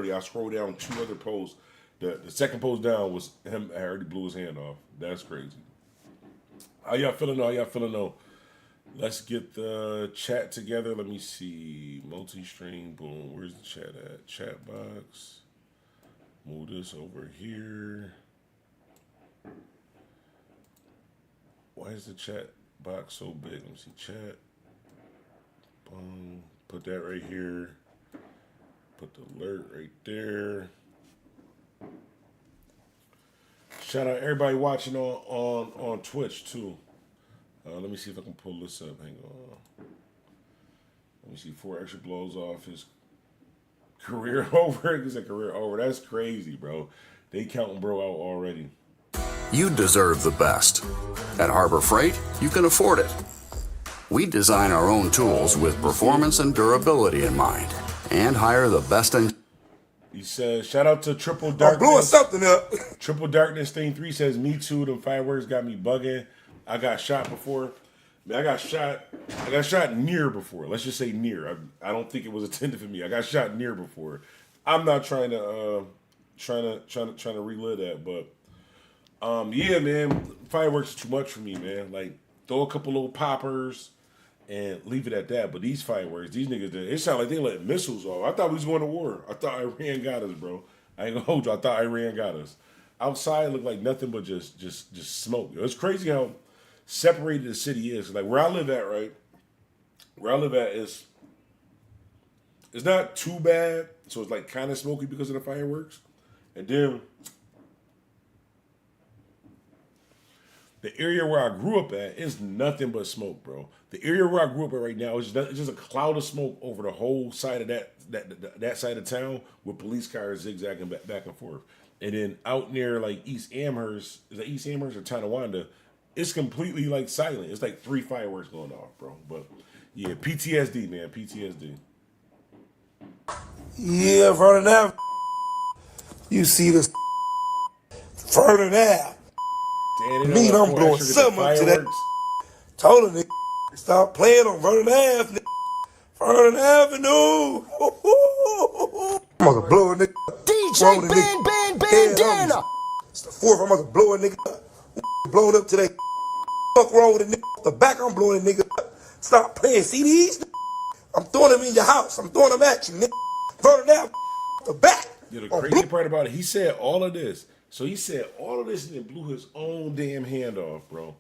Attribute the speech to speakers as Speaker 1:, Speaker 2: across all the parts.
Speaker 1: already. I scrolled down 2 other posts. The second post down was him. I already blew his hand off. That's crazy. How y'all feeling though? How y'all feeling though? Let's get the chat together. Let me see. Multi-stream. Boom. Where's the chat at? Chat box. Move this over here. Why is the chat box so big? Let me see. Chat. Boom. Put that right here. Put the alert right there. Shout out everybody watching on Twitch too. Let me see if I can pull this up. Hang on. Let me see. 4 extra blows off his career over. It's a career over. That's crazy, bro. They counting bro out already.
Speaker 2: You deserve the best. At Harbor Freight, you can afford it. We design our own tools with performance and durability in mind, and hire the best in.
Speaker 1: He says, shout out to Triple Darkness.
Speaker 3: I'm blowing something up.
Speaker 1: Triple Darkness Thing 3 says, me too. Them fireworks got me bugging. I got shot before. I got shot near before. Let's just say near. I don't think it was intended for me. I got shot near before. I'm not trying to relive that, but yeah, man, fireworks is too much for me, man. Like, throw a couple little poppers and leave it at that. But these fireworks, these niggas, it sound like they let missiles off. I thought we was going to war. I thought Iran got us, bro. I ain't gonna hold you. I thought Iran got us. Outside looked like nothing but just smoke. It's crazy how separated the city is. Like where I live at, right? Where I live at is it's not too bad. So it's like kind of smoky because of the fireworks. And then the area where I grew up at is nothing but smoke, bro. The area where I grew up at right now is just a cloud of smoke over the whole side of that side of town with police cars zigzagging back and forth. And then out near like East Amherst, is that East Amherst or Tonawanda? It's completely like silent. It's like 3 fireworks going off, bro. But yeah, PTSD, man, PTSD.
Speaker 3: Yeah, Vernon Ave. You see this Vernon Ave. Me, I'm blowing something up today. Told her, nigga, stop playing on Vernon Ave, nigga. Vernon Avenue. I'm gonna blow a nigga.
Speaker 4: DJ Bandana.
Speaker 3: It's the 4th. I'm gonna blow a nigga up. Blowing up today. Fuck wrong with a nigga? The back, I'm blowing a nigga up. Stop playing. See these? I'm throwing them in your house. I'm throwing them at you, nigga. Vernon Ave. The back.
Speaker 1: Yeah, the crazy part about it, he said all of this. So he said all of this and then blew his own damn hand off, bro.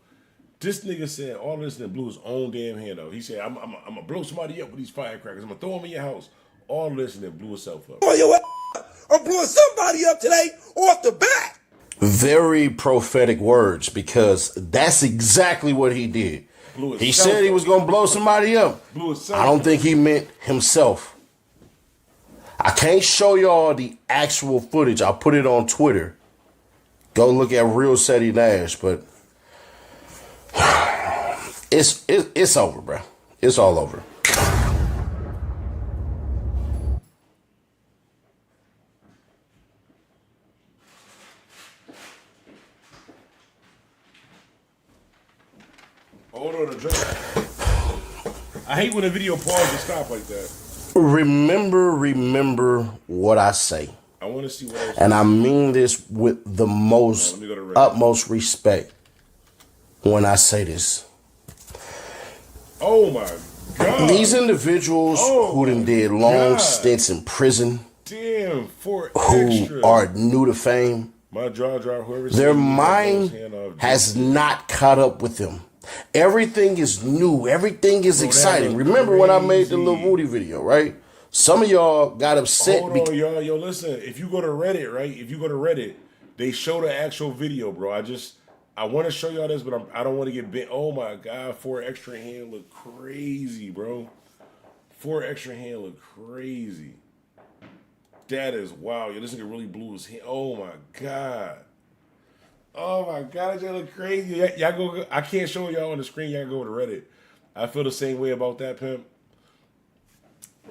Speaker 1: This nigga said all of this and then blew his own damn hand off. He said, I'm gonna blow somebody up with these firecrackers. I'm gonna throw them in your house. All of this and then blew himself up.
Speaker 3: Oh, yo, I'm blowing somebody up today off the back.
Speaker 5: Very prophetic words, because that's exactly what he did. He said he was gonna blow somebody up. I don't think he meant himself. I can't show y'all the actual footage. I'll put it on Twitter. Go look at Real Seti Nash, but it's over, bro. It's all over.
Speaker 1: Hold on a drink. I hate when a video pauses and stop like that.
Speaker 5: Remember what I say.
Speaker 1: I want to see what else.
Speaker 5: And I mean this with the most utmost respect when I say this.
Speaker 1: Oh my God.
Speaker 5: These individuals who done did long stints in prison,
Speaker 1: damn, for
Speaker 5: who
Speaker 1: extra.
Speaker 5: are new to fame,
Speaker 1: My jaw drop, whoever
Speaker 5: their mind has not caught up with them. Everything is new. Everything is exciting. Remember when I made the Lil Rudy video, right? Some of y'all got upset.
Speaker 1: Hold on, y'all. Yo, listen. If you go to Reddit, right? If you go to Reddit, they show the actual video, bro. I want to show y'all this, but I don't want to get bent. Oh my God, 4 extra hand look crazy, bro. 4 extra hand look crazy. That is wow. Yo, this nigga really blew his hand. Oh my God. Oh my God, that look crazy. Y'all go. I can't show y'all on the screen. Y'all go to Reddit. I feel the same way about that, pimp.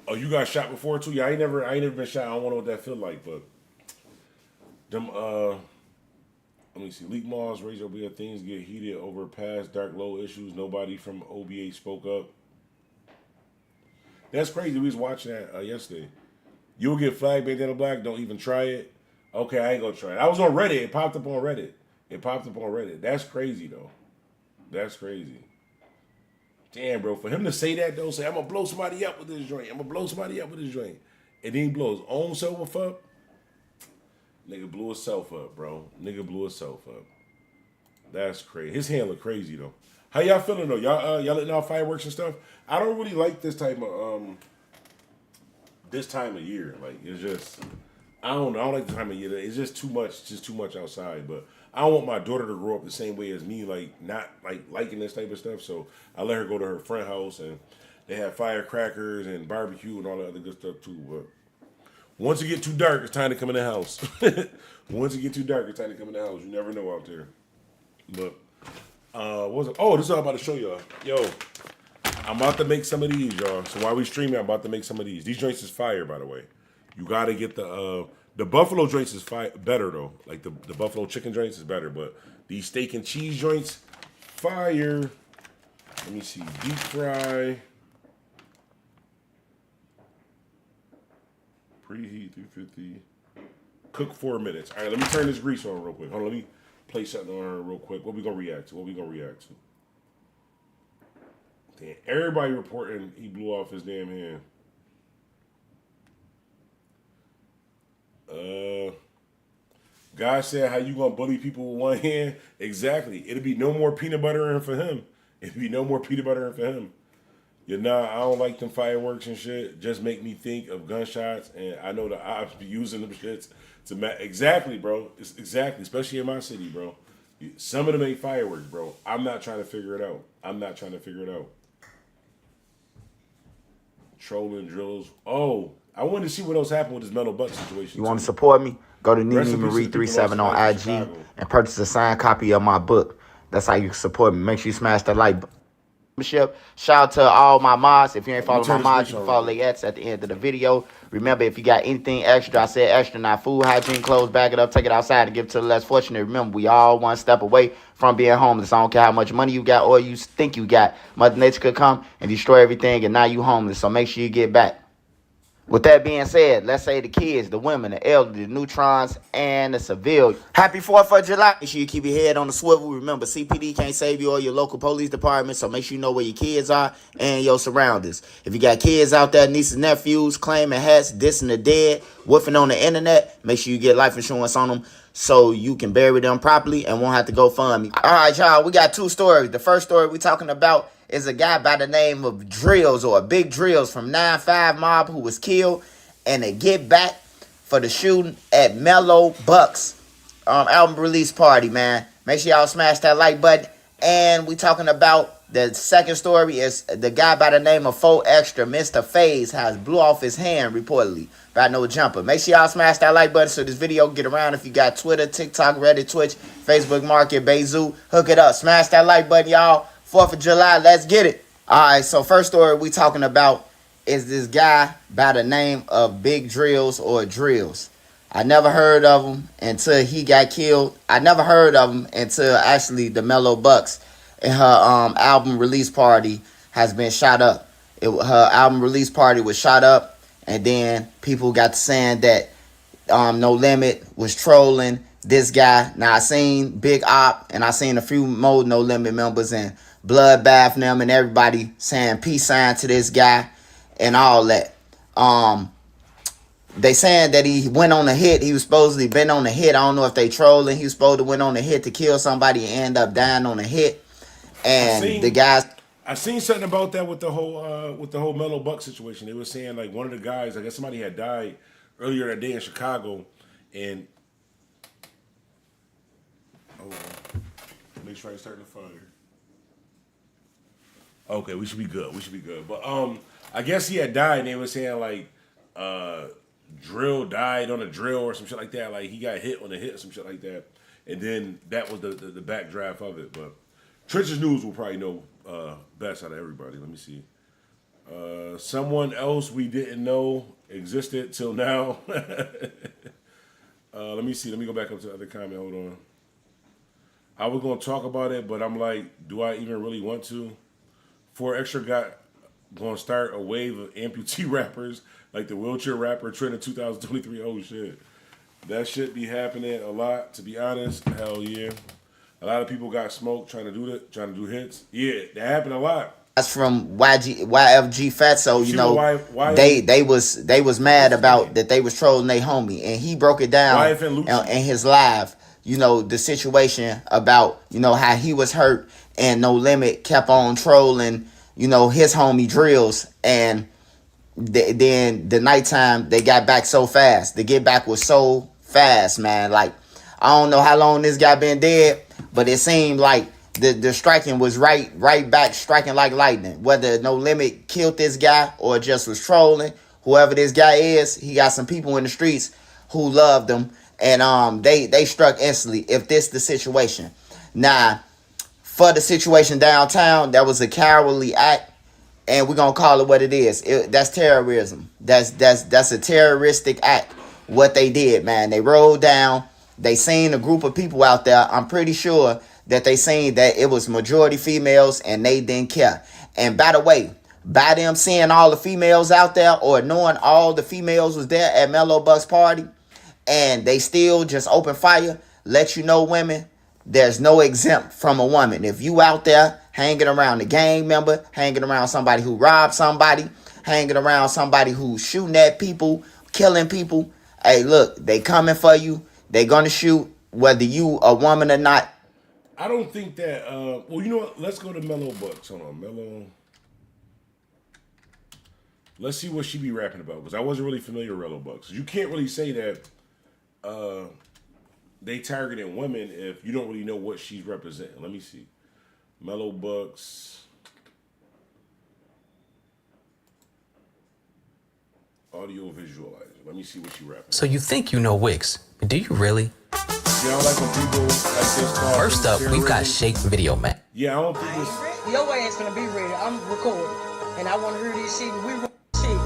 Speaker 1: Oh, you got shot before too? Yeah, I ain't never been shot. I don't know what that feel like, but them let me see. Leak malls, raise your beer, things get heated over past dark low issues. Nobody from OBA spoke up. That's crazy. We was watching that yesterday. You'll get flagged bandana black. Don't even try it. Okay, I ain't gonna try it. I was on Reddit. It popped up on Reddit. That's crazy though. That's crazy. Damn, bro. For him to say that though, say I'm gonna blow somebody up with this joint. And then he blow his own self up. Nigga blew himself up, bro. That's crazy. His hand look crazy though. How y'all feeling though? Y'all letting out fireworks and stuff? I don't really like this time of year. Like it's just I don't know. I don't like the time of year. It's just too much outside. But I don't want my daughter to grow up the same way as me, like not like liking this type of stuff. So I let her go to her friend house and they have firecrackers and barbecue and all that other good stuff too. But once it get too dark, it's time to come in the house. You never know out there. But what's up? Oh, this is what I'm about to show y'all. Yo, I'm about to make some of these, y'all. So while we streaming, I'm about to make some of these. These joints is fire, by the way. You gotta get the buffalo joints is better though. Like the buffalo chicken joints is better, but these steak and cheese joints, fire. Let me see, deep fry, preheat 350, cook 4 minutes. All right, let me turn this grease on real quick. Hold on, let me play something on her real quick. What we gonna react to? Damn, everybody reporting he blew off his damn hand. God said, how you gonna bully people with one hand? Exactly. It'll be no more peanut buttering for him. You know, I don't like them fireworks and shit. Just make me think of gunshots, and I know the ops be using them shits to exactly, bro. Exactly, especially in my city, bro. Some of them ain't fireworks, bro. I'm not trying to figure it out. Trolling drills. Oh, I wanted to see what else happened with this Melo Buckzz situation.
Speaker 6: You want to support me? Go to Nene Marie 37 on IG and purchase a signed copy of my book. That's how you can support me. Make sure you smash that like button. Shout out to all my mods. If you ain't following my mods, you can follow their at the end of the video. Remember, if you got anything extra, I said extra, not food, hygiene, clothes, bag it up, take it outside and give it to the less fortunate. Remember, we all one step away from being homeless. I don't care how much money you got or you think you got. Mother Nature could come and destroy everything, and now you homeless. So make sure you get back. With that being said, let's say the kids, the women, the elderly, the neutrons, and the civilians. Happy 4th of July. Make sure you keep your head on the swivel. Remember, CPD can't save you or your local police department, so make sure you know where your kids are and your surroundings. If you got kids out there, nieces, nephews, claiming hats, dissing the dead, woofing on the internet, make sure you get life insurance on them so you can bury them properly and won't have to go fund me. All right, y'all, we got 2 stories. The first story we talking about is a guy by the name of Drills or Big Drills from 9-5 Mob who was killed, and a get back for the shooting at Melo Buckzz album release party, man. Make sure y'all smash that like button. And we talking about the second story is the guy by the name of 4 Extra, Mr. FaZe, has blew off his hand reportedly by no jumper. Make sure y'all smash that like button so this video get around. If you got Twitter, TikTok, Reddit, Twitch, Facebook Market, Bayzoo, hook it up. Smash that like button, y'all. 4th of July, let's get it. All right, so first story we talking about is this guy by the name of Big Drills or Drills. I never heard of him until he got killed. I never heard of him until actually the Melo Buckzz and her album release party has been shot up. Her album release party was shot up, and then people got to saying that No Limit was trolling this guy. Now I seen Big Op and I seen a few more No Limit members and Bloodbath them and everybody saying peace sign to this guy and all that. They saying that he went on a hit. He was supposedly been on a hit. I don't know if they trolling. He was supposed to went on a hit to kill somebody and end up dying on a hit. And the guys,
Speaker 1: I seen something about that with the whole Melo Buckzz situation. They were saying like one of the guys, I guess somebody had died earlier that day in Chicago, and make sure I start the fire. Okay, we should be good. But I guess he had died, and they were saying like Drill died on a drill or some shit like that. Like he got hit on a hit or some shit like that. And then that was the backdraft of it. But Trenches News will probably know best out of everybody. Let me see. Someone else we didn't know existed till now. Let me see. Let me go back up to the other comment. Hold on. I was going to talk about it, but I'm like, do I even really want to? 4 Extra got gonna start a wave of amputee rappers like the wheelchair rapper trend in 2023. Oh shit, that shit be happening a lot. To be honest, hell yeah. A lot of people got smoked trying to do hits. Yeah, that happened a lot.
Speaker 6: That's from YFG Fatso. You know, they was mad about that they was trolling their homie, and he broke it down in his live. You know, the situation about, you know, how he was hurt and No Limit kept on trolling, you know, his homie Drills, and then the nighttime they got back so fast. The get back was so fast, man. Like, I don't know how long this guy been dead, but it seemed like the striking was right back, striking like lightning. Whether No Limit killed this guy or just was trolling, whoever this guy is, he got some people in the streets who loved him, and they struck instantly. If this the situation, now for the situation downtown, that was a cowardly act, and we're gonna call it what it is. That's terrorism. That's a terroristic act. What they did, man, they rolled down. They seen a group of people out there. I'm pretty sure that they seen that it was majority females and they didn't care. And by the way, by them seeing all the females out there or knowing all the females was there at Melo Buckzz party and they still just open fire, let you know, women, there's no exempt from a woman. If you out there hanging around a gang member, hanging around somebody who robbed somebody, hanging around somebody who's shooting at people, killing people, hey, look, they coming for you. They gonna shoot whether you a woman or not.
Speaker 1: I don't think that. Well, you know what? Let's go to Melo Buckzz. Hold on, Melo. Let's see what she be rapping about, because I wasn't really familiar with Melo Buckzz. You can't really say that they targeting women if you don't really know what she's representing. Let me see. Melo Buckzz. Audio visualizer. Let me see what she rapping.
Speaker 7: So you think you know Wix, but do you really?
Speaker 1: Yeah, I don't like when people like this.
Speaker 7: First up, we've got Shake Video Man.
Speaker 1: Yeah, I don't think this.
Speaker 4: Your ass gonna be ready. I'm recording. And I wanna hear this shit. We run shit.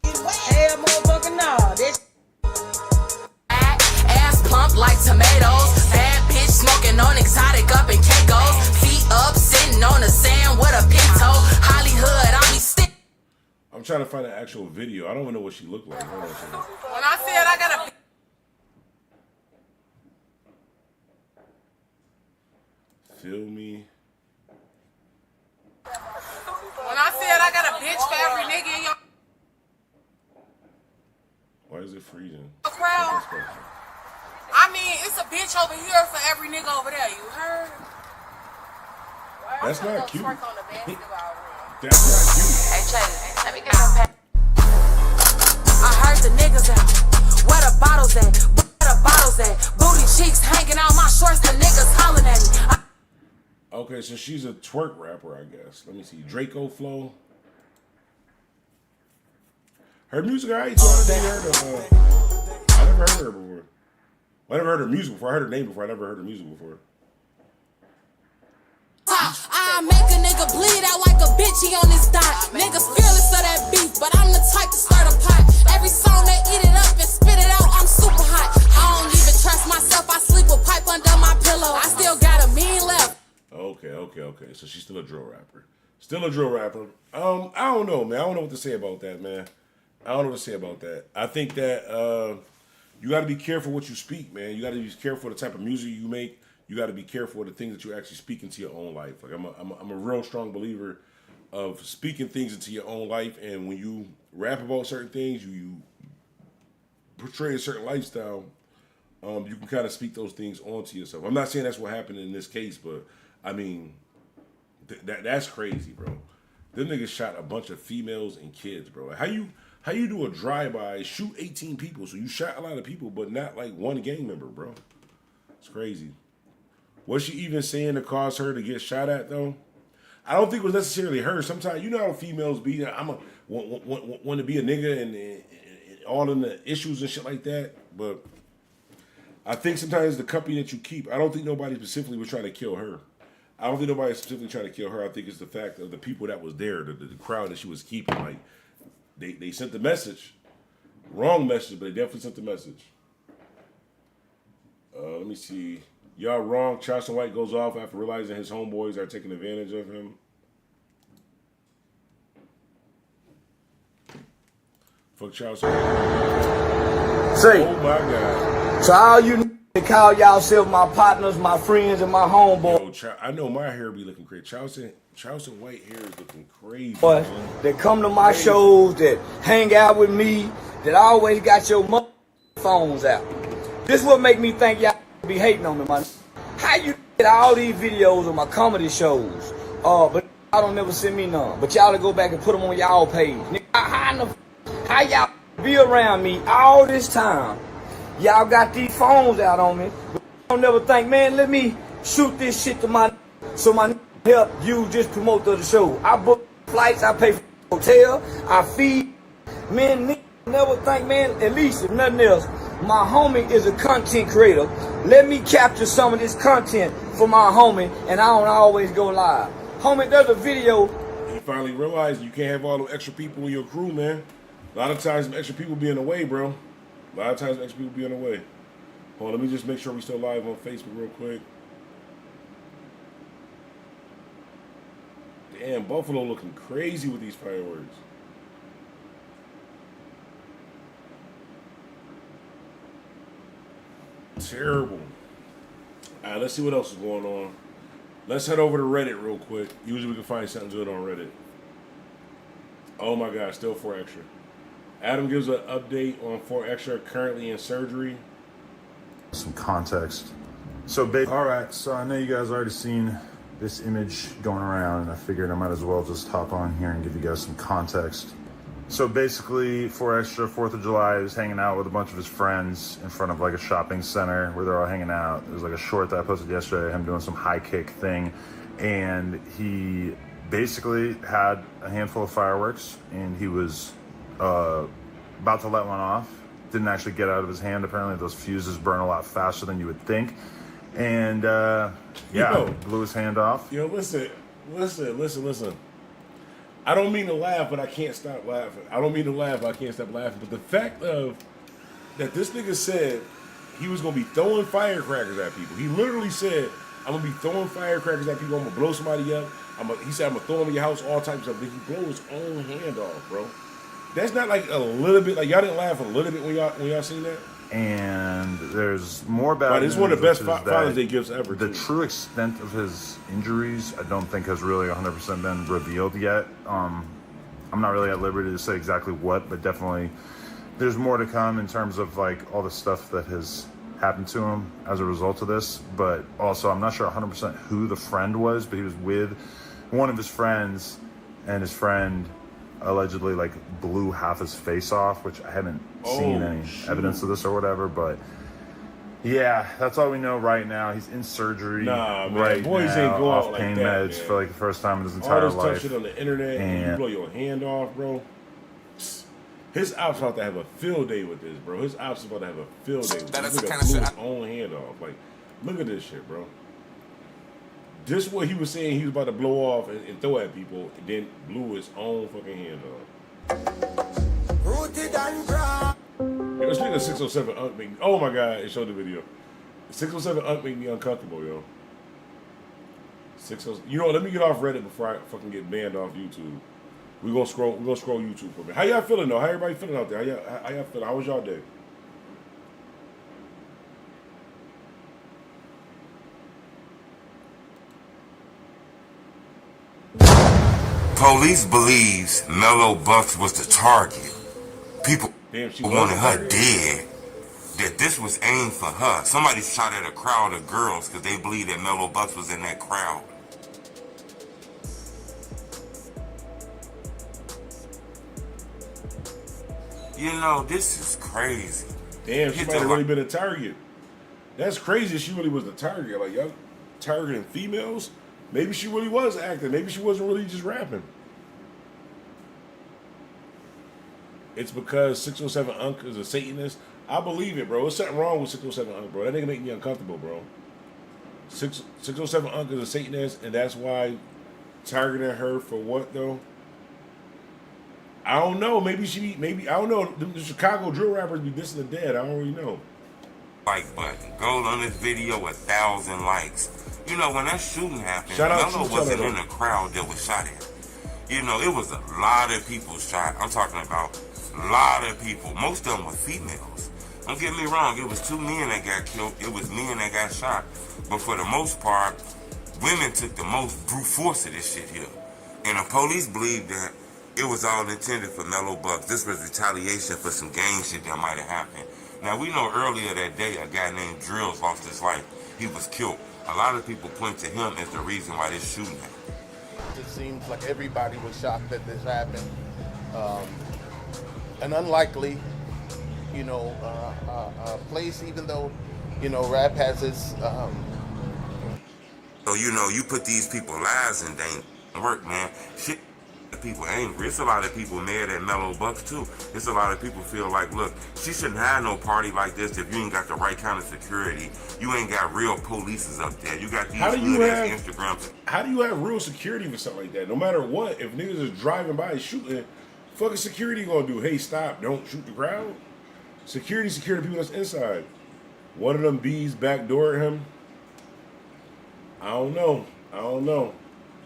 Speaker 4: Hell, motherfucker, nah. This
Speaker 8: ass plump like tomatoes. Bad bitch smoking on exotic up in Keiko's. Feet up, sitting on the sand with a pinto. Hollywood, I be stick.
Speaker 1: I'm trying to find an actual video. I don't even know what she looked like. Hold on a second.
Speaker 8: When I said I got a
Speaker 1: Feel me.
Speaker 8: When I said I got a bitch for every nigga in your
Speaker 1: Why is it freezing?
Speaker 8: crowd, I mean, it's a bitch over here for every nigga over there. You heard?
Speaker 1: That's not cute.
Speaker 8: On the basketball rim.
Speaker 1: That's not cute.
Speaker 8: Hey, Chase, let me get some pack. I heard the niggas out. Where the bottles at? Where the bottles at? Booty cheeks hanging out my shorts. The niggas hollering at me.
Speaker 1: Okay, so she's a twerk rapper, I guess. Let me see. Draco Flow. Her music, I never heard of her before. I never heard her music before. I heard her name before. I never heard her music before.
Speaker 8: I make a nigga bleed out like a bitch, he on his dot. Niggas fearless of that beef, but I'm the type to start a pot. Every song they eat it up and spit it out, I'm super hot. I don't even trust myself, I sleep with pipe under my pillow. I still got a mean left.
Speaker 1: Okay. So she's still a drill rapper. Still a drill rapper. I don't know, man. I don't know what to say about that, man. I don't know what to say about that. I think that you got to be careful what you speak, man. You got to be careful the type of music you make. You got to be careful of the things that you actually speak into your own life. Like I'm a real strong believer of speaking things into your own life, and when you rap about certain things, you portray a certain lifestyle. You can kind of speak those things onto yourself. I'm not saying that's what happened in this case, but I mean, that's crazy, bro. Them niggas shot a bunch of females and kids, bro. Like, how you do a drive-by, shoot 18 people? So you shot a lot of people, but not like one gang member, bro. It's crazy. Was she even saying to cause her to get shot at, though? I don't think it was necessarily her. Sometimes, you know how females be. Want to be a nigga and all in the issues and shit like that. But I think sometimes the company that you keep, I don't think nobody specifically was trying to kill her. I don't think nobody specifically trying to kill her. I think it's the fact of the people that was there, the crowd that she was keeping. Like, they sent the message. Wrong message, but they definitely sent the message. Let me see. Y'all wrong. Charleston White goes off after realizing his homeboys are taking advantage of him. Fuck child
Speaker 3: Say,
Speaker 1: oh my God.
Speaker 3: to all you that call y'allself my partners, my friends, and my homeboy.
Speaker 1: Yo, I know my hair be looking crazy. Charleston white hair is looking crazy.
Speaker 3: Boy, that come to my shows, that hang out with me, that always got your phones out. This what make me think y'all be hating on me, man. How you get all these videos of my comedy shows? But y'all don't never send me none. But y'all to go back and put them on y'all page. How y'all be around me all this time? Y'all got these phones out on me. But y'all don't never think, man, let me shoot this shit to my so my help you just promote the show. I book flights, I pay for hotel, I feed. Man, never think, man, at least if nothing else, my homie is a content creator. Let me capture some of this content for my homie, and I don't always go live. Homie, there's a video.
Speaker 1: You finally realize you can't have all the extra people in your crew, man. A lot of times, some extra people be in the way, bro. A lot of times, extra people be in the way. Hold on, let me just make sure we still live on Facebook real quick. Damn, Buffalo looking crazy with these fireworks. Terrible. All right, let's see what else is going on. Let's head over to Reddit real quick. Usually we can find something good on Reddit. Oh my God, still 4 Extra. Adam gives an update on 4 Extra currently in surgery.
Speaker 9: Some context. So all right, so I know you guys already seen this image going around, and I figured I might as well just hop on here and give you guys some context. So basically, 4 Extra, 4th of July, he was hanging out with a bunch of his friends in front of like a shopping center where they're all hanging out. There was like a short that I posted yesterday, him doing some high kick thing. And he basically had a handful of fireworks, and he was about to let one off. Didn't actually get out of his hand. Apparently those fuses burn a lot faster than you would think. And blew his hand off.
Speaker 1: Yo, listen. I don't mean to laugh, but I can't stop laughing. But the fact of that this nigga said he was gonna be throwing firecrackers at people. He literally said, "I'm gonna be throwing firecrackers at people. I'm gonna blow somebody up. He said I'm gonna throw them in your house, all types of stuff." But he blow his own hand off, bro. That's not like a little bit. Like y'all didn't laugh a little bit when y'all seen that.
Speaker 9: And there's more bad news.
Speaker 1: It's one of the best Father's Day gifts ever.
Speaker 9: The true extent of his injuries, I don't think has really 100% been revealed yet. I'm not really at liberty to say exactly what, but definitely there's more to come in terms of like all the stuff that has happened to him as a result of this. But also, I'm not sure 100% who the friend was, but he was with one of his friends, and his friend allegedly like blew half his face off, which I haven't seen any evidence of this or whatever, but yeah, that's all we know right now. He's in surgery right
Speaker 1: boys
Speaker 9: now,
Speaker 1: ain't go
Speaker 9: off
Speaker 1: out like
Speaker 9: pain
Speaker 1: that,
Speaker 9: meds
Speaker 1: man.
Speaker 9: for like the first time in his entire
Speaker 1: all this
Speaker 9: life.
Speaker 1: tough shit on the internet, and you blow your hand off, bro. His ops about to have a field day with this, bro. His ops about to have a field day with this. This nigga blew his own hand off. Like, look at this shit, bro. This what he was saying he was about to blow off and throw at people, and then blew his own fucking hand off.
Speaker 3: Rooted and ground.
Speaker 1: Yo, this nigga 607 Unk make me, oh my God, it showed the video. 607 Unk make me uncomfortable, yo. 607, you know what, let me get off Reddit before I fucking get banned off YouTube. We're gonna scroll YouTube for a minute. How y'all feeling though? How everybody feeling out there? How y'all feeling? How was y'all day?
Speaker 10: Police believes Melo Buckzz was the target. People wanted her dead. That this was aimed for her. Somebody shot at a crowd of girls because they believe that Melo Buckzz was in that crowd. You know, this is crazy.
Speaker 1: Damn, she might have really been a target. That's crazy if she really was the target. Like, y'all targeting females? Maybe she really was acting. Maybe she wasn't really just rapping. It's because 607 Unk is a Satanist. I believe it, bro. There's something wrong with 607 Unk, bro. That nigga make me uncomfortable, bro. 607 Unk is a Satanist, and that's why targeting her for what, though? I don't know. Maybe I don't know. The Chicago drill rappers be dissing the dead. I don't really know.
Speaker 10: Like button. Gold on this video, 1,000 likes. You know, when that shooting happened, Melo wasn't in the crowd that was shot at. You know, it was a lot of people shot. I'm talking about A lot of people, most of them were females. Don't get me wrong, it was 2 men that got killed, it was men that got shot. But for the most part, women took the most brute force of this shit here. And the police believed that it was all intended for Melo Buckzz. This was retaliation for some gang shit that might have happened. Now, we know earlier that day, a guy named Drills lost his life. He was killed. A lot of people point to him as the reason why this shooting happened.
Speaker 5: It seems like everybody was shocked that this happened. An unlikely, place, even though, rap has its...
Speaker 10: So, you put these people's lives in danger. Work, man. Shit, people angry. It's a lot of people mad at Melo Buckzz, too. It's a lot of people feel like, look, she shouldn't have no party like this if you ain't got the right kind of security. You ain't got real polices up there. You got these good-ass Instagrams.
Speaker 1: How do you have real security for something like that? No matter what, if niggas is driving by shooting, fucking security gonna do, hey, stop, don't shoot the crowd? Security the people that's inside. One of them bees backdoored him. I don't know.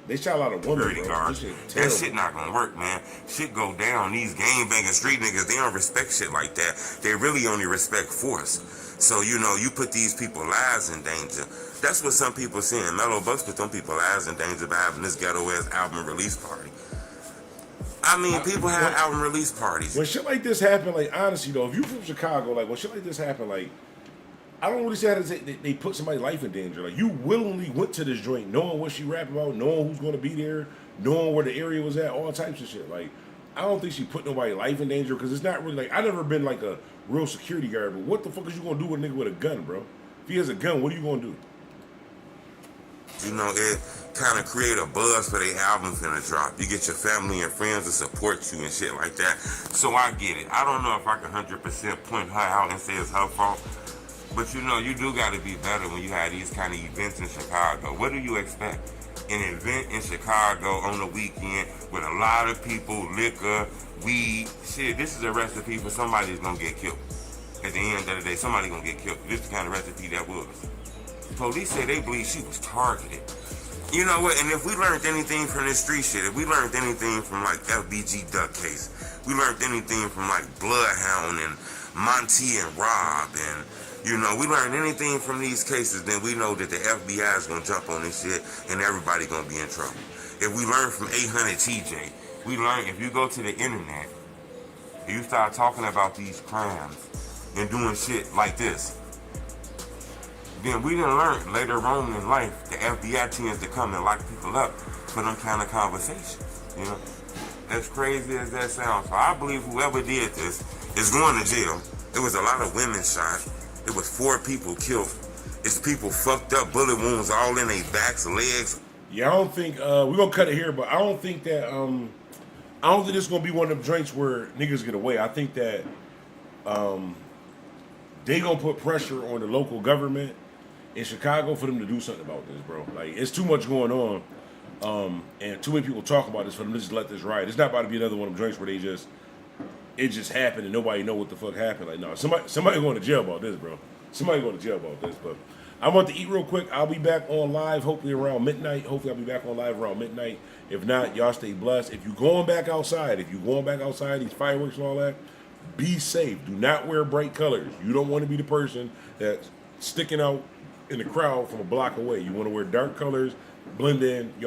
Speaker 1: They shot a lot of women, bro.
Speaker 10: That shit not gonna work, man. Shit go down. These gang-banging street niggas, they don't respect shit like that. They really only respect force. So, you put these people's lives in danger. That's what some people saying. Melo Buckzz put them people's lives in danger by having this ghetto-ass album release party. I mean, people have album release parties.
Speaker 1: When shit like this happen, like, honestly, though, if you from Chicago, like, when shit like this happen, like, I don't really say how to say they put somebody's life in danger. Like, you willingly went to this joint knowing what she rapping about, knowing who's going to be there, knowing where the area was at, all types of shit. Like, I don't think she put nobody's life in danger because it's not really, like, I never been, like, a real security guard, but what the fuck is you going to do with a nigga with a gun, bro? If he has a gun, what are you going to do?
Speaker 10: It kind of create a buzz for their albums finna drop. You get your family and friends to support you and shit like that. So I get it. I don't know if I can 100% point her out and say it's her fault. But you do got to be better when you have these kind of events in Chicago. What do you expect? An event in Chicago on the weekend with a lot of people, liquor, weed. Shit, this is a recipe for somebody's going to get killed. At the end of the day, somebody going to get killed. This is the kind of recipe that was. Police say they believe she was targeted. You know what? And if we learned anything from this street shit, if we learned anything from like FBG Duck case, we learned anything from like Bloodhound and Monty and Rob and we learned anything from these cases, then we know that the FBI is going to jump on this shit and everybody going to be in trouble. If we learn from 800 TJ, we learn if you go to the internet, and you start talking about these crimes and doing shit like this, then we didn't learn later on in life, the FBI tends to come and lock people up for them kind of conversations, As crazy as that sounds. So I believe whoever did this is going to jail. There was a lot of women shot. It was 4 people killed. It's people fucked up, bullet wounds all in their backs, legs.
Speaker 1: Yeah, I don't think we're gonna cut it here, but I don't think that I don't think this is gonna be one of them joints where niggas get away. I think that they gonna put pressure on the local government in Chicago for them to do something about this, bro. Like, it's too much going on, and too many people talk about this for them to just let this ride. It's not about to be another one of them joints where it just happened and nobody know what the fuck happened. Like, no, somebody going to jail about this, bro. Somebody going to jail about this. But I want to eat real quick. I'll be back on live hopefully around midnight. Hopefully I'll be back on live around midnight. If not, y'all stay blessed. If you're going back outside, these fireworks and all that, be safe. Do not wear bright colors. You don't want to be the person that's sticking out in the crowd from a block away. You want to wear dark colors, blend in. Y'all